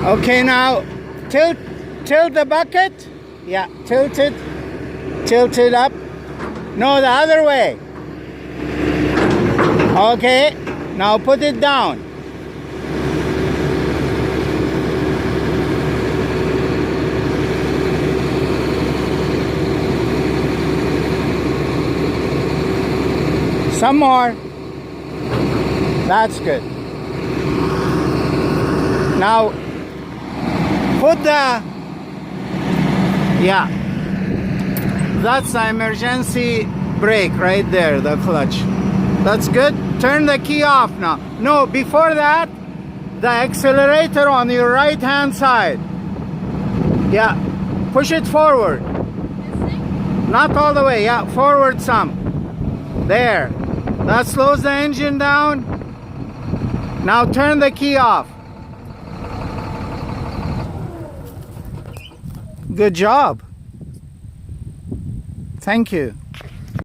Okay, now tilt the bucket. Yeah, tilt it up. No, the other way. Okay, now put it down. Some more. That's good. Now put the, yeah, that's the emergency brake right there, the clutch. That's good. Turn the key off now. No, before that, the accelerator on your right hand side. Yeah, push it forward. Not all the way, yeah, forward some. There. That slows the engine down. Now turn the key off. Good job. Thank you.